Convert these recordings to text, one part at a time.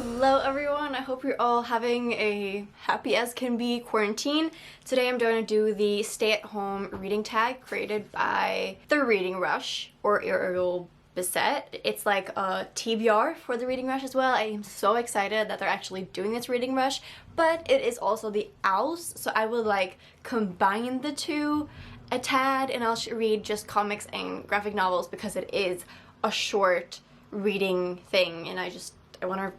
Hello everyone, I hope you're all having a happy as can be quarantine. Today I'm going to do the stay-at-home reading tag created by the Reading Rush, or Ariel Bissett. It's like a TBR for the Reading Rush as well. I am so excited that they're actually doing this Reading Rush, but it is also the Owls, so I will like combine the two a tad, and I'll read just comics and graphic novels because it is a short reading thing, and I want to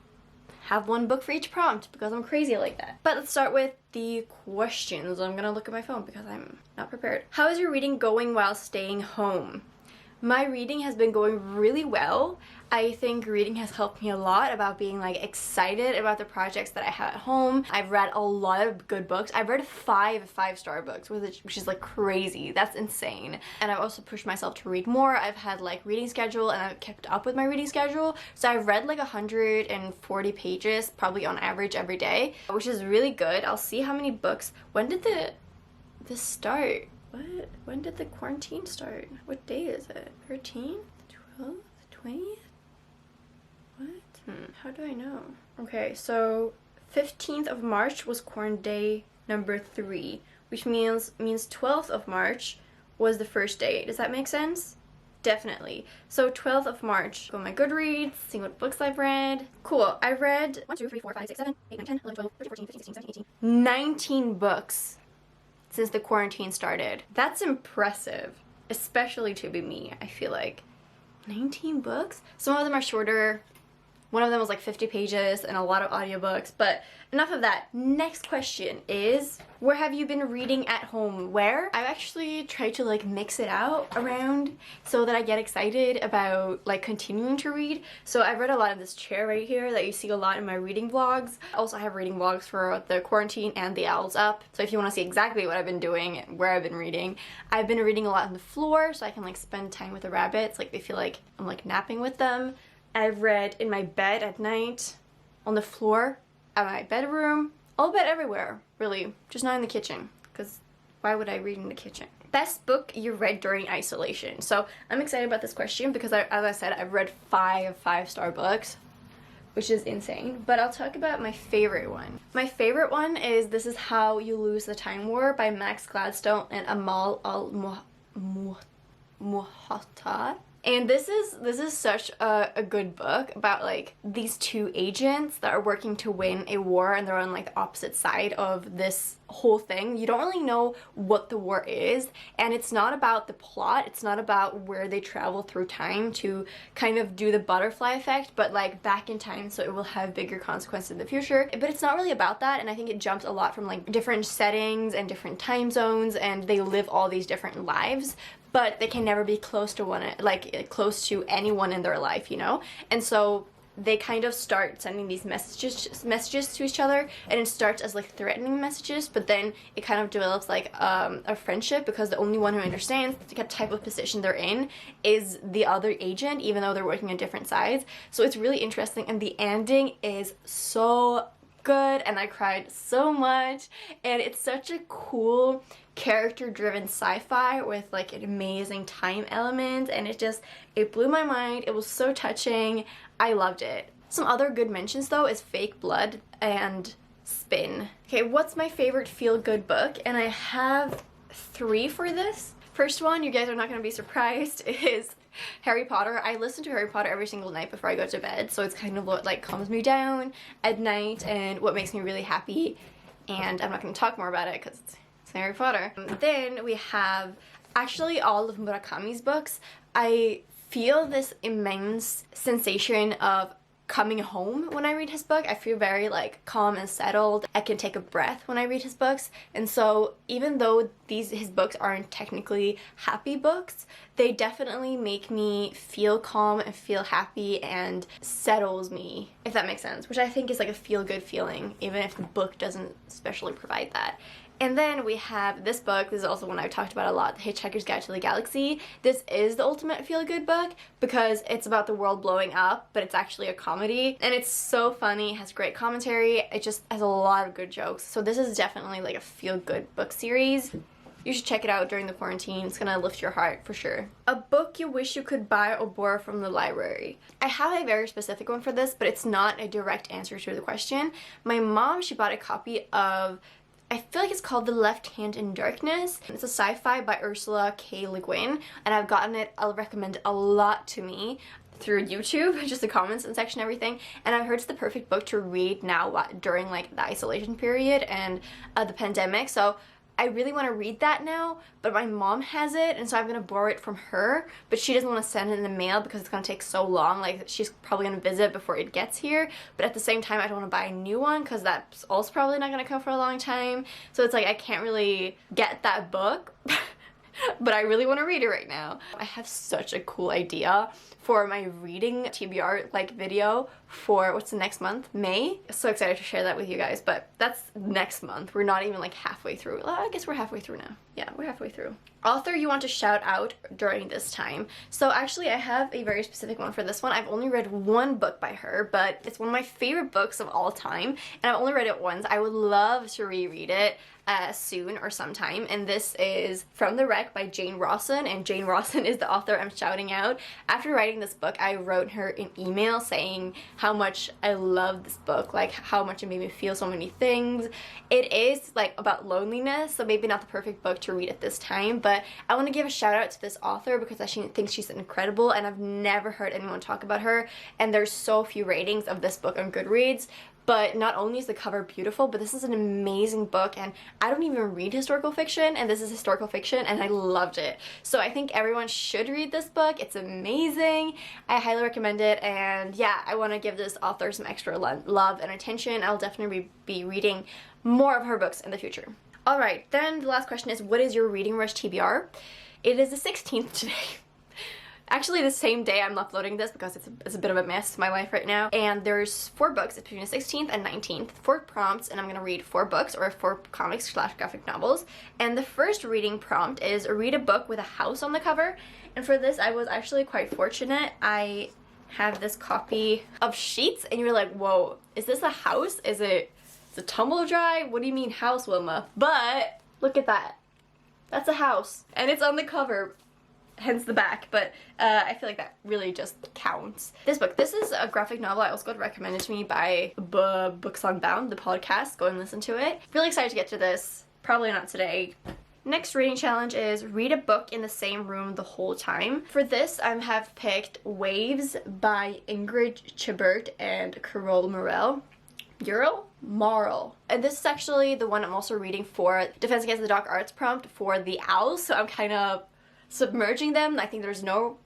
have one book for each prompt because I'm crazy like that. But let's start with the questions. I'm gonna look at my phone because I'm not prepared. How is your reading going while staying home? My reading has been going really well. I think reading has helped me a lot about being like excited about the projects that I have at home. I've read a lot of good books. I've read five-star books, which is like crazy. That's insane. And I've also pushed myself to read more. I've had like reading schedule and I've kept up with my reading schedule. So I've read like 140 pages probably on average every day, which is really good. I'll see how many books. When did this start? What? When did the quarantine start? What day is it? 13th? 12th? 20th? What? How do I know? Okay, so 15th of March was quarantine day number 3, which means 12th of March was the first day. Does that make sense? Definitely. So 12th of March, go on my Goodreads, see what books I've read. Cool. I read 1, 2, 3, 4, 5, 6, 7, 8, 9, 10, 11, 12, 13, 14, 15, 16, 17, 18. 19 books since the quarantine started. That's impressive, especially to be me, I feel like. 19 books? Some of them are shorter. One of them was like 50 pages and a lot of audiobooks, but enough of that. Next question is, where have you been reading at home? Where? I've actually tried to like mix it out around so that I get excited about like continuing to read. So I've read a lot of this chair right here that you see a lot in my reading vlogs. I also have reading vlogs for the quarantine and the Owls up. So if you want to see exactly what I've been doing and where I've been reading a lot on the floor so I can like spend time with the rabbits. Like they feel like I'm like napping with them. I've read in my bed at night, on the floor, at my bedroom, all bed everywhere, really. Just not in the kitchen, because why would I read in the kitchen? Best book you read during isolation. So I'm excited about this question because, as I said, I've read 5-star books, which is insane. But I'll talk about my favorite one. My favorite one is This Is How You Lose the Time War by Max Gladstone and Amal al-Muhatta. And this is such a good book about like these two agents that are working to win a war, and they're on like the opposite side of this whole thing. You don't really know what the war is, and it's not about the plot, it's not about where they travel through time to kind of do the butterfly effect, but like back in time so it will have bigger consequences in the future. But it's not really about that, and I think it jumps a lot from like different settings and different time zones, and they live all these different lives, but they can never be close to anyone in their life, you know? And so they kind of start sending these messages to each other, and it starts as like threatening messages, but then it kind of develops like a friendship, because the only one who understands the type of position they're in is the other agent, even though they're working on different sides. So it's really interesting, and the ending is so good, and I cried so much, and it's such a cool character-driven sci-fi with like an amazing time element, and it blew my mind. It was so touching. I loved it. Some other good mentions though is Fake Blood and Spin. Okay, what's my favorite feel-good book? And I have 3 for this. First one, you guys are not going to be surprised, is Harry Potter. I listen to Harry Potter every single night before I go to bed, so it's kind of what like calms me down at night and what makes me really happy, and I'm not going to talk more about it because it's Harry Potter. Then we have actually all of Murakami's books. I feel this immense sensation of coming home when I read his book. I feel very like calm and settled. I can take a breath when I read his books, and so even though his books aren't technically happy books, they definitely make me feel calm and feel happy and settles me, if that makes sense, which I think is like a feel-good feeling, even if the book doesn't especially provide that. And then we have this book. This is also one I've talked about a lot, The Hitchhiker's Guide to the Galaxy. This is the ultimate feel-good book because it's about the world blowing up, but it's actually a comedy. And it's so funny, it has great commentary, it just has a lot of good jokes. So this is definitely like a feel-good book series. You should check it out during the quarantine. It's gonna lift your heart for sure. A book you wish you could buy or borrow from the library. I have a very specific one for this, but it's not a direct answer to the question. My mom, she bought a copy of, I feel like it's called The Left Hand in Darkness. It's a sci-fi by Ursula K. Le Guin, and I've gotten it, I'll recommend it a lot to me through YouTube, just the comments and section, everything. And I've heard it's the perfect book to read now during like the isolation period and the pandemic. So I really want to read that now, but my mom has it, and so I'm going to borrow it from her, but she doesn't want to send it in the mail because it's going to take so long. Like, she's probably going to visit before it gets here, but at the same time, I don't want to buy a new one because that's also probably not going to come for a long time. So it's like, I can't really get that book, but I really want to read it right now. I have such a cool idea for my reading TBR like video for what's the next month? May? So excited to share that with you guys, but that's next month. We're not even like halfway through. Well, I guess we're halfway through now. Yeah, we're halfway through. Author you want to shout out during this time. So actually I have a very specific one for this one. I've only read one book by her, but it's one of my favorite books of all time, and I've only read it once. I would love to reread it soon or sometime, and this is From the Wreck by Jane Rawson, and Jane Rawson is the author I'm shouting out. After writing this book, I wrote her an email saying how much I love this book, like how much it made me feel so many things. It is like about loneliness, so maybe not the perfect book to read at this time, but I want to give a shout out to this author because I think she's incredible, and I've never heard anyone talk about her, and there's so few ratings of this book on Goodreads. But not only is the cover beautiful, but this is an amazing book, and I don't even read historical fiction, and this is historical fiction, and I loved it. So I think everyone should read this book. It's amazing. I highly recommend it, and yeah, I want to give this author some extra love and attention. I'll definitely be reading more of her books in the future. Alright, then the last question is, what is your Reading Rush TBR? It is the 16th today. Actually, the same day I'm uploading this because it's a bit of a mess in my life right now. And there's 4 books. It's between the 16th and 19th. 4 prompts, and I'm going to read 4 books, or 4 comics / graphic novels. And the first reading prompt is read a book with a house on the cover. And for this, I was actually quite fortunate. I have this copy of Sheets, and you're like, whoa, is this a house? Is it a tumble dry? What do you mean house, Wilma? But look at that. That's a house. And it's on the cover. Hence the back, but I feel like that really just counts. This book, this is a graphic novel I also got recommended to me by Books Unbound, the podcast. Go and listen to it. Really excited to get to this. Probably not today. Next reading challenge is read a book in the same room the whole time. For this, I have picked Waves by Ingrid Chibert and Carol Morel. Marl. And this is actually the one I'm also reading for Defense Against the Dark Arts prompt for the owls, so I'm kind of submerging them. I think there's not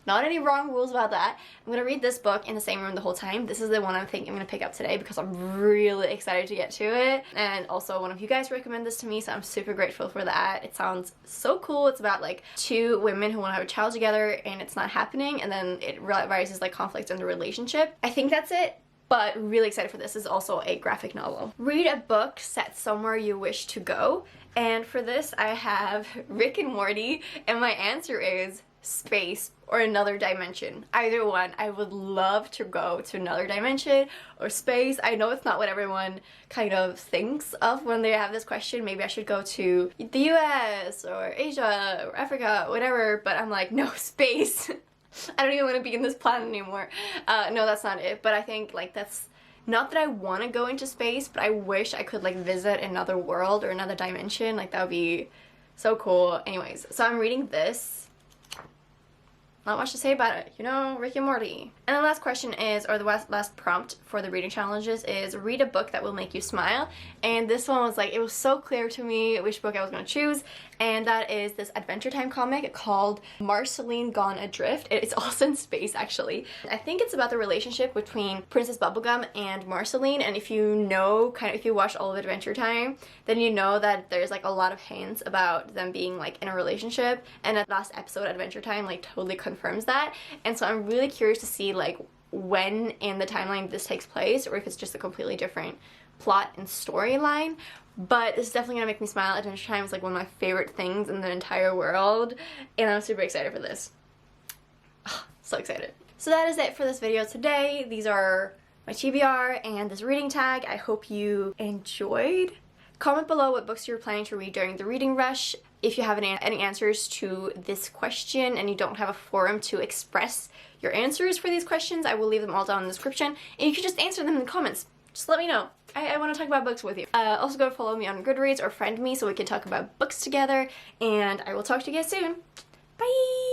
any wrong rules about that. I'm gonna read this book in the same room the whole time. This is the one I'm gonna pick up today because I'm really excited to get to it. And also one of you guys recommended this to me, so I'm super grateful for that. It sounds so cool. It's about like 2 women who want to have a child together and it's not happening, and then it rises like conflict in the relationship. I think that's it, but really excited for this. This is also a graphic novel. Read a book set somewhere you wish to go. And for this, I have Rick and Morty, and my answer is space or another dimension. Either one. I would love to go to another dimension or space. I know it's not what everyone kind of thinks of when they have this question. Maybe I should go to the US or Asia or Africa, whatever, but I'm like, no, space. I don't even want to be in this planet anymore. No, that's not it, but I think like that's not that I want to go into space, but I wish I could like visit another world or another dimension. Like that would be so cool. Anyways, so I'm reading this. Not much to say about it, you know, Rick and Morty. And the last question is, or the last prompt for the reading challenges is read a book that will make you smile. And this one was like, it was so clear to me which book I was going to choose, and that is this Adventure Time comic called Marceline Gone Adrift. It's also in space, actually. I think it's about the relationship between Princess Bubblegum and Marceline, and if you know, if you watch all of Adventure Time, then you know that there's like a lot of hints about them being like in a relationship, and that last episode, Adventure Time, like totally confirms that. And so I'm really curious to see like when in the timeline this takes place, or if it's just a completely different plot and storyline. But this is definitely gonna make me smile. Adventure Time is like one of my favorite things in the entire world, and I'm super excited for this. Oh, so excited. So that is it for this video today. These are my TBR and this reading tag. I hope you enjoyed Comment below what books you're planning to read during the reading rush. If you have any answers to this question and you don't have a forum to express your answers for these questions, I will leave them all down in the description. And you can just answer them in the comments. Just let me know. I want to talk about books with you. Also go follow me on Goodreads or friend me so we can talk about books together. And I will talk to you guys soon. Bye!